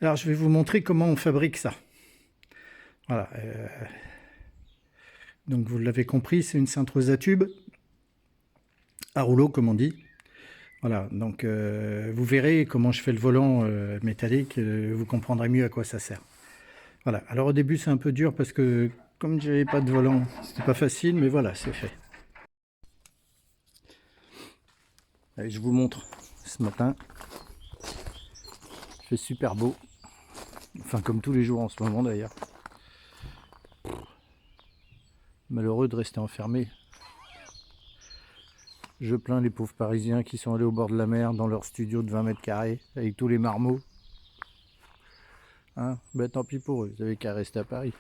Alors, je vais vous montrer comment on fabrique ça. Voilà. Donc, vous l'avez compris, c'est une cintreuse à tube, à rouleau, comme on dit. Voilà. Donc, vous verrez comment je fais le volant métallique. Vous comprendrez mieux à quoi ça sert. Voilà. Alors, au début, c'est un peu dur parce que, comme je n'avais pas de volant, c'était pas facile, mais voilà, c'est fait. Allez, je vous montre ce matin. Il fait super beau. Enfin, comme tous les jours en ce moment d'ailleurs. Malheureux de rester enfermé. Je plains les pauvres Parisiens qui sont allés au bord de la mer dans leur studio de 20 mètres carrés avec tous les marmots. Hein, ben tant pis pour eux, ils avaient qu'à rester à Paris.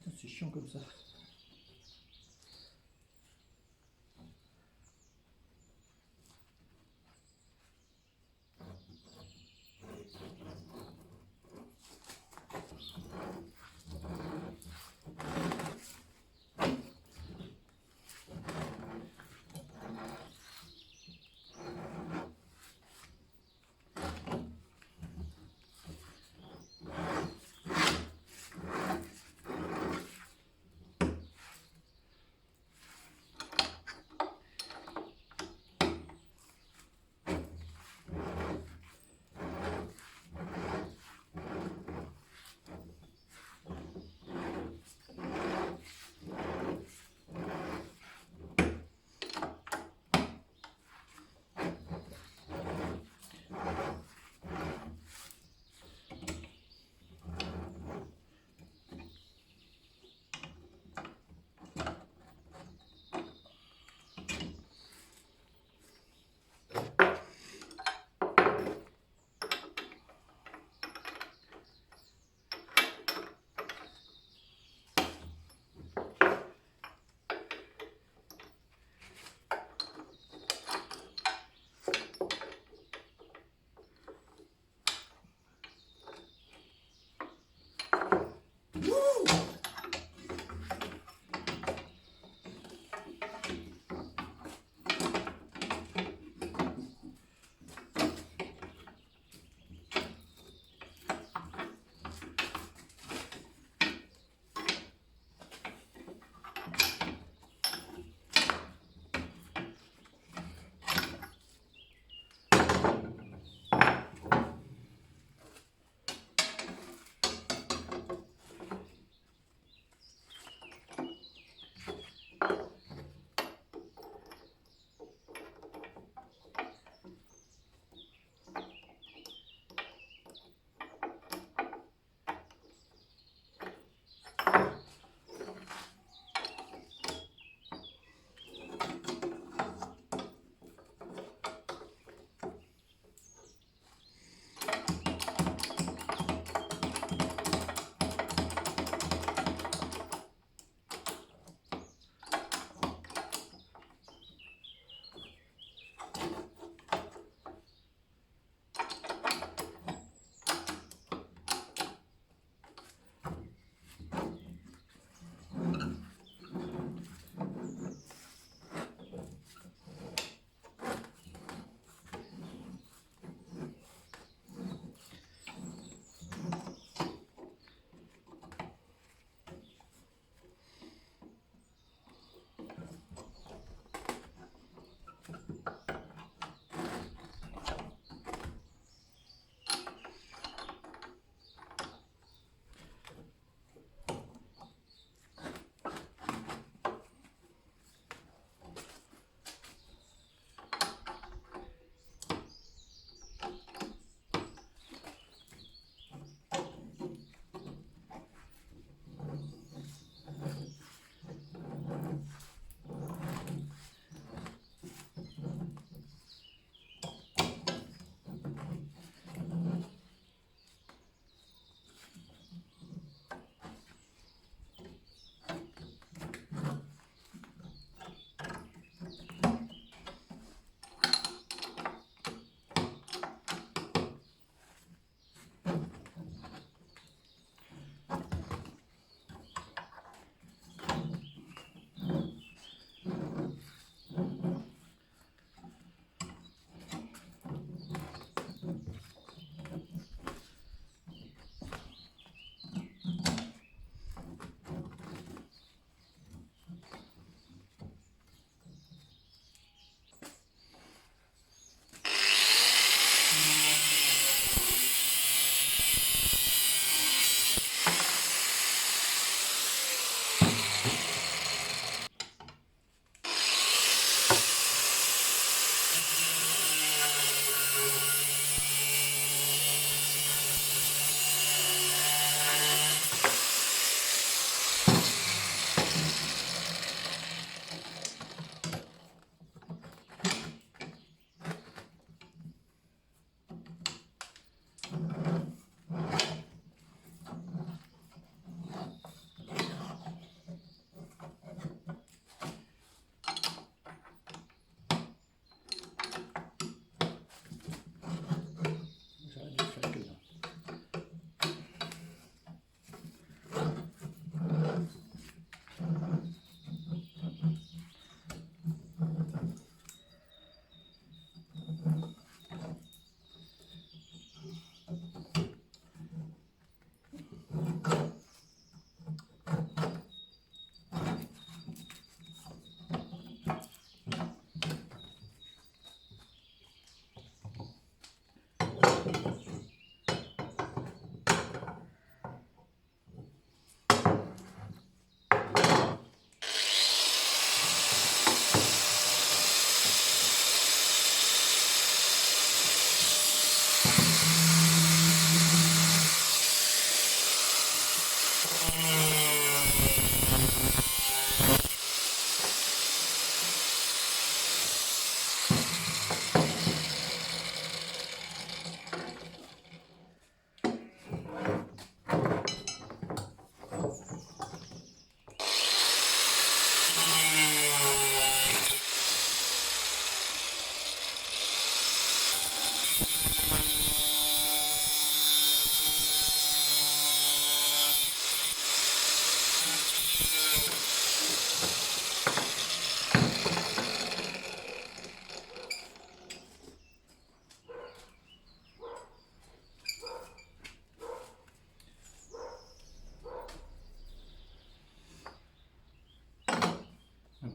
Putain, c'est chiant comme ça.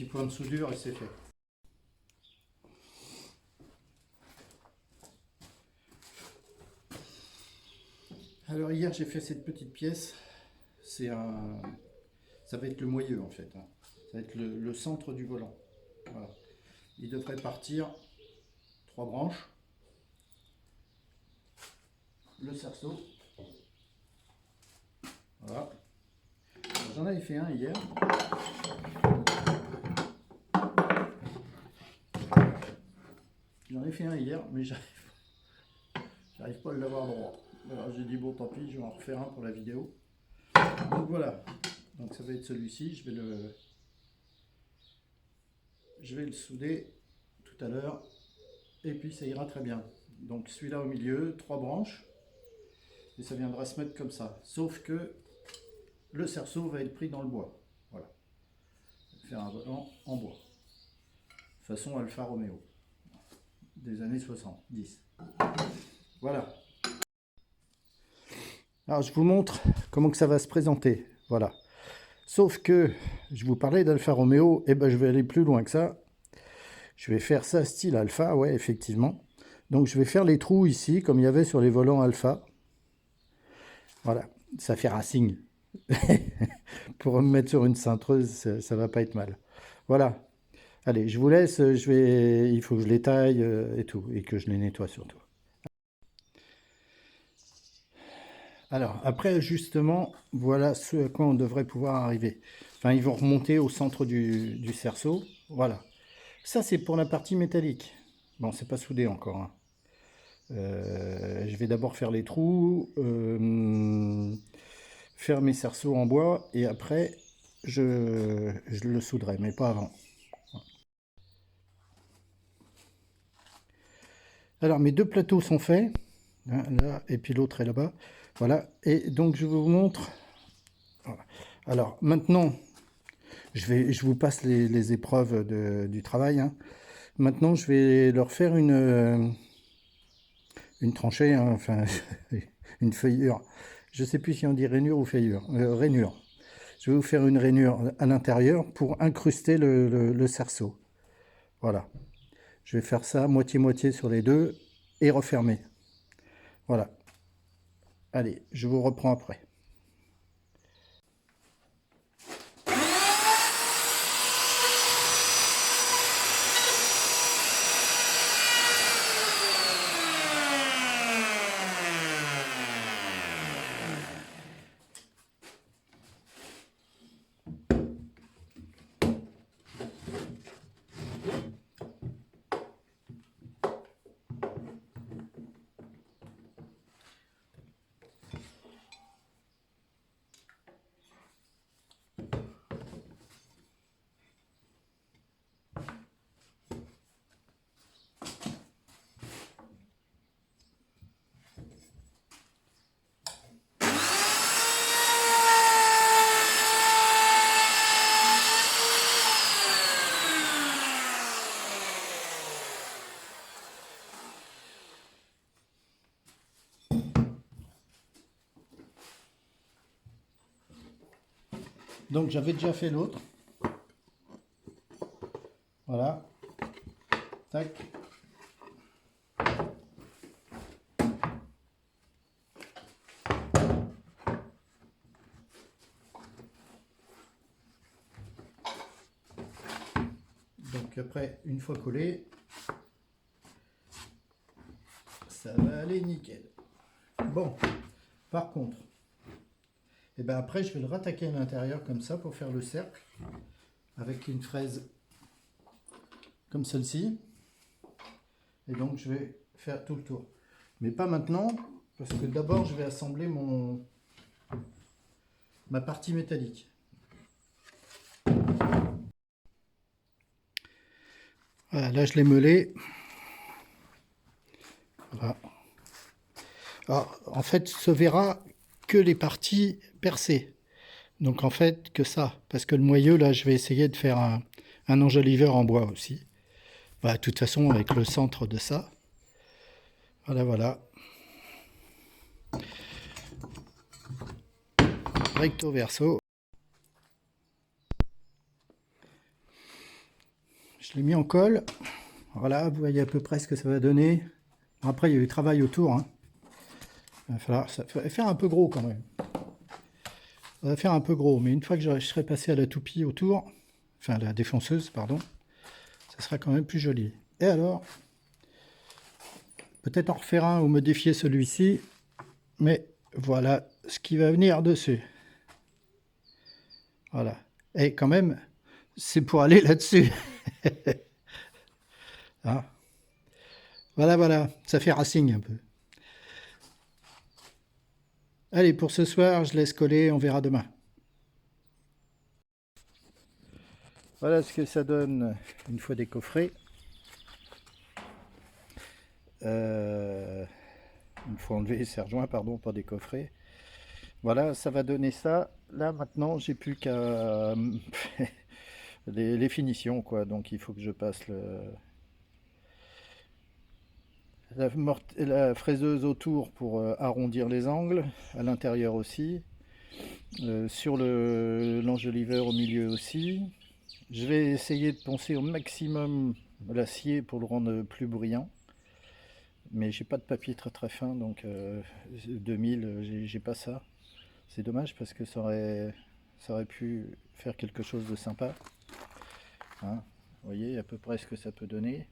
petit point de soudure et c'est fait. Alors hier j'ai fait cette petite pièce, ça va être le moyeu en fait, hein. Ça va être le centre du volant. Voilà. Il devrait partir 3 branches, le cerceau, voilà. J'en avais fait un hier. Mais j'arrive pas à l'avoir droit. Alors j'ai dit bon tant pis, je vais en refaire un pour la vidéo. Donc voilà, donc ça va être celui-ci, je vais le souder tout à l'heure et puis ça ira très bien. Donc celui-là au milieu, 3 branches et ça viendra se mettre comme ça. Sauf que le cerceau va être pris dans le bois. Voilà, je vais faire un volant en bois, façon Alfa Romeo des années 70. Voilà. Alors je vous montre comment que ça va se présenter. Voilà. Sauf que je vous parlais d'Alfa Romeo, et ben je vais aller plus loin que ça. Je vais faire ça style Alfa, ouais, effectivement. Donc je vais faire les trous ici, comme il y avait sur les volants Alfa. Voilà, ça fait racing. Pour me mettre sur une cintreuse, ça va pas être mal. Voilà. Allez, je vous laisse, il faut que je les taille et tout, et que je les nettoie surtout. Alors, après, justement, voilà ce à quoi on devrait pouvoir arriver. Enfin, ils vont remonter au centre du cerceau. Voilà. Ça, c'est pour la partie métallique. Bon, c'est pas soudé encore, hein. Je vais d'abord faire les trous, faire mes cerceaux en bois, et après, je le souderai, mais pas avant. Alors, mes 2 plateaux sont faits, hein, là, et puis l'autre est là-bas. Voilà, et donc je vous montre. Voilà. Alors, maintenant, je vous passe les épreuves du travail, hein. Maintenant, je vais leur faire une tranchée, hein, enfin, une feuillure. Je ne sais plus si on dit rainure ou feuillure. Rainure. Je vais vous faire une rainure à l'intérieur pour incruster le cerceau. Voilà. Je vais faire ça moitié-moitié sur les deux et refermer. Voilà. Allez, je vous reprends après. Donc j'avais déjà fait l'autre. Voilà. Tac. Donc après, une fois collé, ça va aller nickel. Bon, par contre, et ben après je vais le rattaquer à l'intérieur comme ça pour faire le cercle avec une fraise comme celle-ci. Et donc je vais faire tout le tour. Mais pas maintenant, parce que d'abord je vais assembler ma partie métallique. Voilà, là je l'ai meulé. Voilà. Alors, en fait, se verra que les parties percées. Donc en fait que ça, parce que le moyeu là, je vais essayer de faire un enjoliveur en bois aussi. Bah, de toute façon, avec le centre de ça. Voilà, voilà. Recto verso. Je l'ai mis en colle. Voilà, vous voyez à peu près ce que ça va donner. Après, il y a eu travail autour. Hein. Il va falloir, ça va faire un peu gros quand même. Ça va faire un peu gros, mais une fois que je serai passé à la toupie autour, enfin la défonceuse, pardon, ça sera quand même plus joli. Et alors, peut-être en refaire un ou modifier celui-ci, mais voilà ce qui va venir dessus. Voilà. Et quand même, c'est pour aller là-dessus. Hein. Voilà, voilà, ça fait racing un peu. Allez, pour ce soir, je laisse coller, on verra demain. Voilà ce que ça donne une fois décoffré. Une fois enlevé les serre-joints, pardon, pas décoffré. Voilà, ça va donner ça. Là, maintenant, j'ai plus qu'à les finitions, quoi. Donc, il faut que je passe la fraiseuse autour pour arrondir les angles, à l'intérieur aussi. Sur l'enjoliveur au milieu aussi. Je vais essayer de poncer au maximum l'acier pour le rendre plus brillant. Mais j'ai pas de papier très très fin, donc 2000, j'ai pas ça. C'est dommage parce que ça aurait pu faire quelque chose de sympa. Hein, vous voyez à peu près ce que ça peut donner.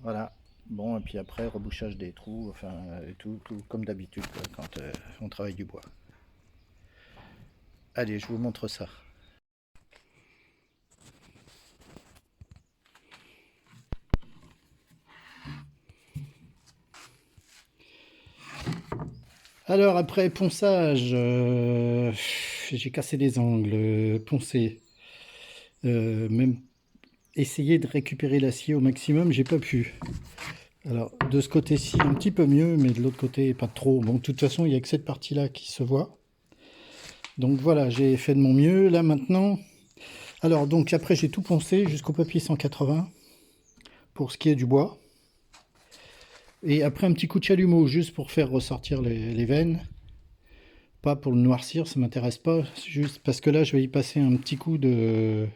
Voilà. Bon, et puis après, rebouchage des trous, enfin, tout comme d'habitude quand on travaille du bois. Allez, je vous montre ça. Alors, après ponçage, j'ai cassé les angles, poncé. Même essayer de récupérer l'acier au maximum, j'ai pas pu. Alors, de ce côté-ci, un petit peu mieux, mais de l'autre côté, pas trop. Bon, de toute façon, il n'y a que cette partie-là qui se voit. Donc voilà, j'ai fait de mon mieux. Là, maintenant... Alors, donc après, j'ai tout poncé jusqu'au papier 180 pour ce qui est du bois. Et après, un petit coup de chalumeau, juste pour faire ressortir les veines. Pas pour le noircir, ça m'intéresse pas. Juste parce que là, je vais y passer un petit coup de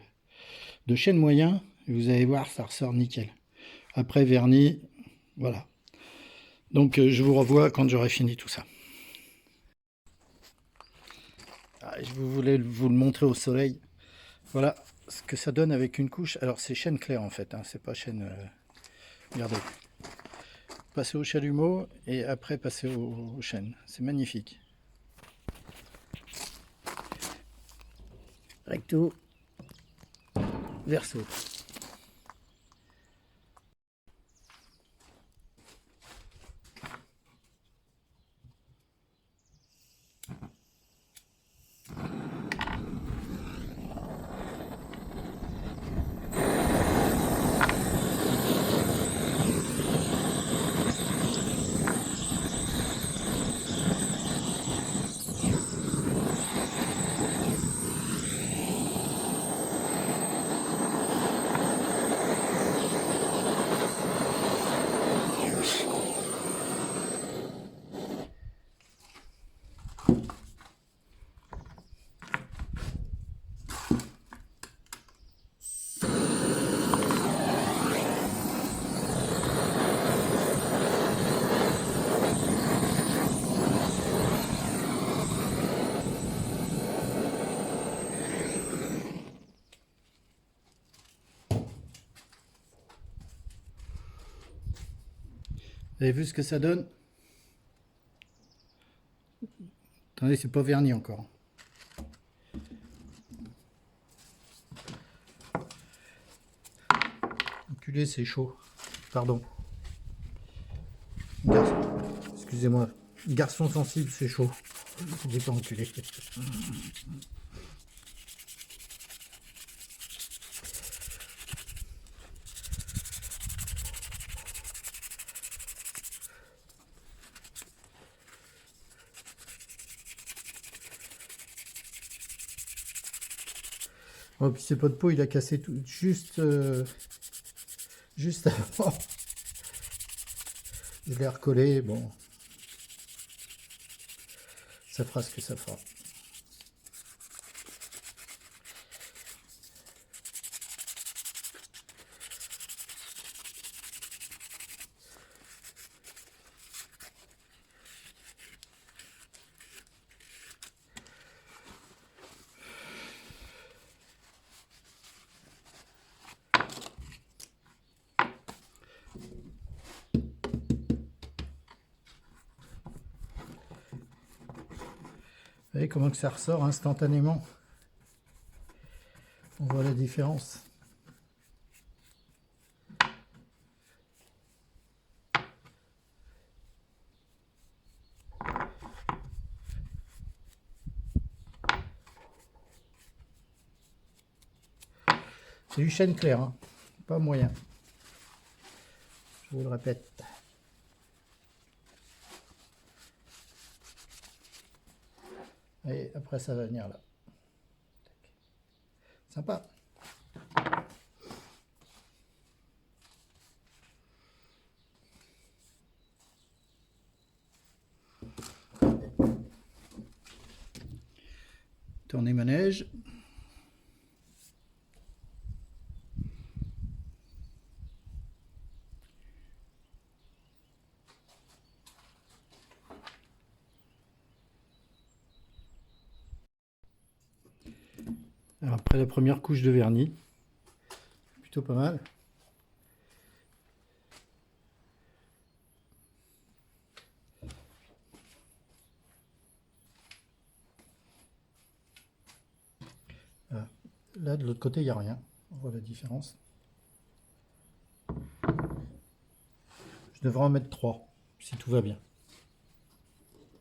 chêne moyen. Et vous allez voir, ça ressort nickel. Après, vernis, voilà. Donc, je vous revois quand j'aurai fini tout ça. Ah, je voulais vous le montrer au soleil. Voilà ce que ça donne avec une couche. Alors, c'est chêne clair en fait, hein, c'est pas chêne... Regardez. Passer au chalumeau et après passer au chêne. C'est magnifique. Recto, verso. Vous avez vu ce que ça donne? Attendez, c'est pas verni encore. Enculé, c'est chaud. Pardon. Excusez-moi. Garçon sensible, c'est chaud. Je dis pas enculé. Oh, puis c'est pas de peau, il a cassé tout juste avant. Je l'ai recollé, bon. Ça fera ce que ça fera. voyez comment que ça ressort instantanément. On voit la différence. C'est du chêne clair, hein. Pas moyen. Je vous le répète. Et après ça va venir là. Sympa. Tournez manège. Alors après la première couche de vernis, plutôt pas mal. Voilà. Là de l'autre côté il n'y a rien, on voit la différence. Je devrais en mettre 3 si tout va bien.